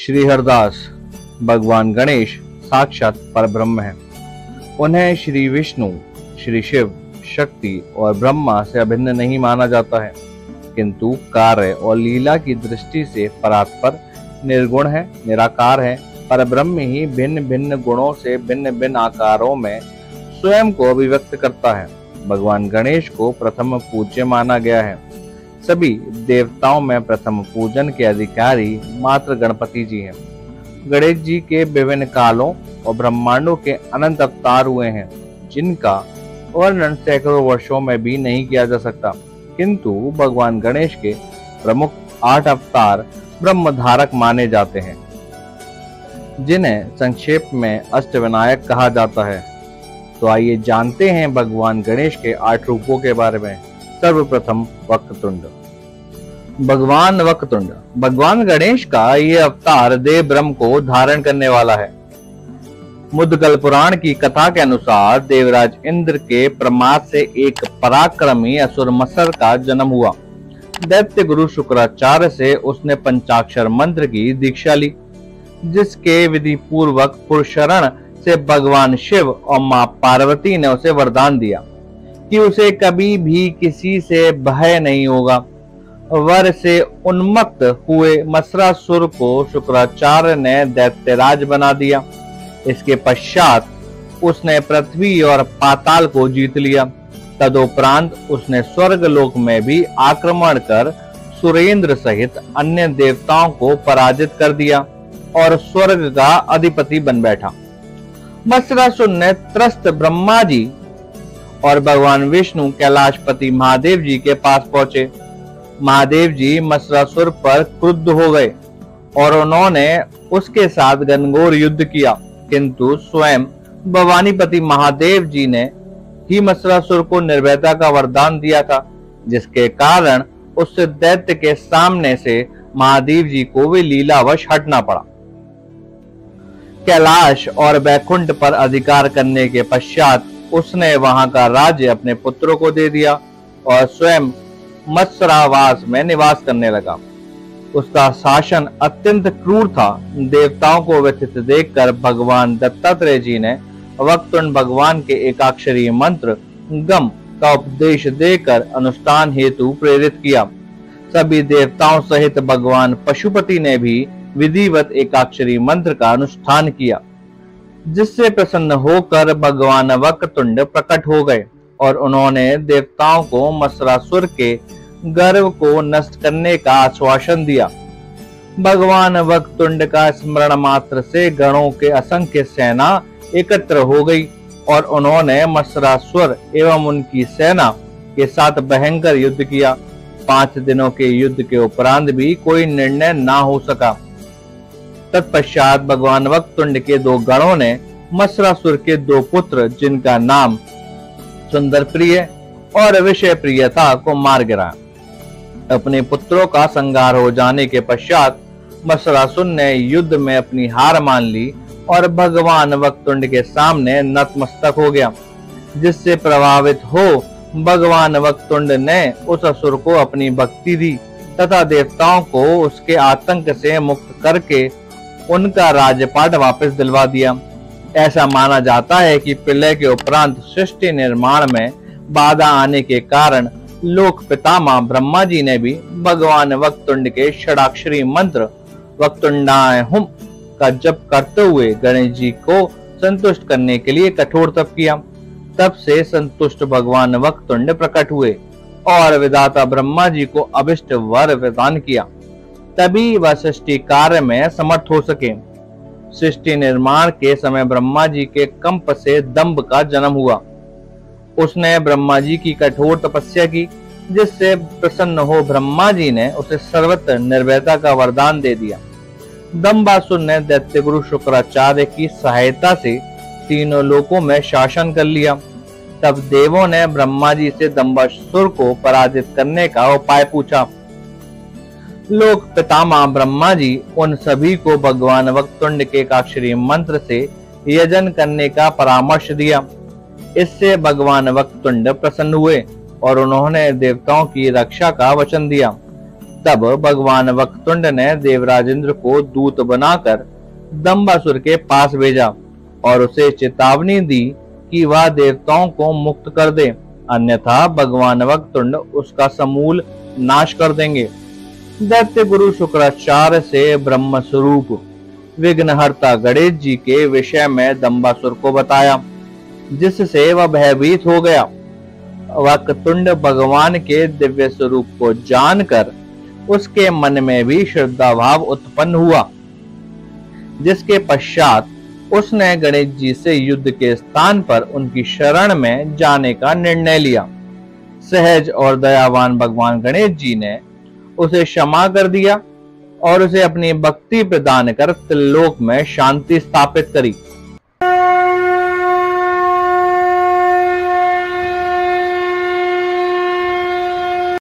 श्री हरदास भगवान गणेश साक्षात परब्रह्म हैं। उन्हें श्री विष्णु, श्री शिव, शक्ति और ब्रह्मा से अभिन्न नहीं माना जाता है, किंतु कार्य और लीला की दृष्टि से परात्पर, निर्गुण है, निराकार है। परब्रह्म ही भिन्न भिन्न गुणों से भिन्न भिन्न आकारों में स्वयं को अभिव्यक्त करता है। भगवान गणेश को प्रथम पूज्य माना गया है। सभी देवताओं में प्रथम पूजन के अधिकारी मात्र गणपति जी हैं। गणेश जी के विभिन्न कालों और ब्रह्मांडों के अनंत अवतार हुए हैं, जिनका वर्णन सैकड़ों वर्षों में भी नहीं किया जा सकता, किंतु भगवान गणेश के प्रमुख 8 अवतार ब्रह्मधारक माने जाते हैं, जिन्हें संक्षेप में अष्टविनायक कहा जाता है। तो आइए जानते हैं भगवान गणेश के 8 रूपों के बारे में। सर्वप्रथम वक्रतुंड। भगवान गणेश का ये अवतार देव ब्रह्म को धारण करने वाला है। मुद्गल पुराण की कथा के अनुसार देवराज इंद्र के प्रमाद से एक पराक्रमी असुर मत्सर का जन्म हुआ। दैत्य गुरु शुक्राचार्य से उसने पंचाक्षर मंत्र की दीक्षा ली, जिसके विधि पूर्वक पुरुषरण से भगवान शिव और मां पार्वती ने उसे वरदान दिया कि उसे कभी भी किसी से भय नहीं होगा। वर से उन्मत्त हुए मत्सरासुर को शुक्राचार्य ने दैत्यराज बना दिया। इसके पश्चात उसने पृथ्वी और पाताल को जीत लिया। तदुपरांत उसने स्वर्ग लोक में भी आक्रमण कर सुरेंद्र सहित अन्य देवताओं को पराजित कर दिया और स्वर्ग का अधिपति बन बैठा। मत्सरासुर ने त्रस्त ब्रह्मा जी और भगवान विष्णु कैलाशपति महादेव जी के पास पहुंचे। महादेव जी मत्सरासुर पर क्रुद्ध हो गए और उन्होंने उसके साथ घनघोर युद्ध किया, किंतु स्वयं भवानीपति महादेव जी ने ही मत्सरासुर को निर्भयता का वरदान दिया था, जिसके कारण उस दैत्य के सामने से महादेव जी को वे लीलावश हटना पड़ा। कैलाश और वैकुंठ पर अधिकार करने के पश्चात उसने वहां का राज्य अपने पुत्रों को दे दिया और स्वयं मत्सरावास में निवास करने लगा। उसका शासन अत्यंत क्रूर था। देवताओं को व्यथित देखकर भगवान दत्तात्रेय जी ने वक्रतुंड भगवान के एकाक्षरी मंत्र गम का उपदेश देकर अनुष्ठान हेतु प्रेरित किया। सभी देवताओं सहित भगवान पशुपति ने भी विधिवत एकाक्षरी मंत्र का अनुष्ठान किया, जिससे प्रसन्न होकर भगवान वक्रतुंड प्रकट हो गए और उन्होंने देवताओं को मत्सरासुर के गर्व को नष्ट करने का आश्वासन दिया। भगवान वक्रतुंड का स्मरण मात्र से गणों के असंख्य सेना एकत्र हो गई और उन्होंने मत्सरासुर एवं उनकी सेना के साथ भयंकर युद्ध किया। 5 दिनों के युद्ध के उपरांत भी कोई निर्णय ना हो सका। तत्पश्चात भगवान वक्रतुंड के 2 गणों ने मत्सरासुर के 2 पुत्र, जिनका नाम सुंदर प्रिय और विषय प्रिय था, को मार गिराया। अपने पुत्रों का संहार हो जाने के पश्चात मत्सरासुर ने युद्ध में अपनी हार मान ली और भगवान वक्रतुंड के सामने नतमस्तक हो गया, जिससे प्रभावित हो भगवान वक्रतुंड ने उस असुर को अपनी भक्ति दी तथा देवताओं को उसके आतंक से मुक्त करके उनका राज्यपाट वापस दिलवा दिया। ऐसा माना जाता है कि प्रलय के उपरांत सृष्टि निर्माण में बाधा आने के कारण लोक पितामह ब्रह्मा जी ने भी भगवान वक्रतुंड के षडाक्षरी मंत्र वक्रतुंडाय हुम का जप करते हुए गणेश जी को संतुष्ट करने के लिए कठोर तप किया। तब से संतुष्ट भगवान वक्रतुंड प्रकट हुए और विधाता ब्रह्मा जी को अभिष्ट वर प्रदान किया, तभी वह सृष्टि कार्य में समर्थ हो सके। सृष्टि निर्माण के समय ब्रह्मा जी के कंप से दंभ का जन्म हुआ। उसने ब्रह्मा जी की कठोर तपस्या की, जिससे प्रसन्न हो ब्रह्मा जी ने उसे सर्वत्र निर्भयता का वरदान दे दिया। दंभासुर ने दैत्य गुरु शुक्राचार्य की सहायता से तीनों लोकों में शासन कर लिया। तब देवों ने ब्रह्मा जी से दंभासुर को पराजित करने का उपाय पूछा। लोक पितामह ब्रह्मा जी उन सभी को भगवान वक्रतुंड के एकाक्षरी मंत्र से यजन करने का परामर्श दिया। इससे भगवान वक्रतुंड प्रसन्न हुए और उन्होंने देवताओं की रक्षा का वचन दिया। तब भगवान वक्रतुंड ने देवराजेंद्र को दूत बनाकर दंबासुर के पास भेजा और उसे चेतावनी दी कि वह देवताओं को मुक्त कर दे, अन्यथा भगवान वक्रतुंड उसका समूल नाश कर देंगे। दैत्य गुरु शुक्राचार्य से ब्रह्म स्वरूप विघ्नहर्ता गणेश जी के विषय में दंबासुर को बताया, जिससे वह भयभीत हो गया। वक्रतुंड भगवान के दिव्य स्वरूप को जानकर उसके मन में भी श्रद्धा भाव उत्पन्न हुआ, जिसके पश्चात उसने गणेश जी से युद्ध के स्थान पर उनकी शरण में जाने का निर्णय लिया। सहज और दयावान भगवान गणेश जी ने उसे क्षमा कर दिया और उसे अपनी भक्ति प्रदान कर त्रिलोक में शांति स्थापित करी।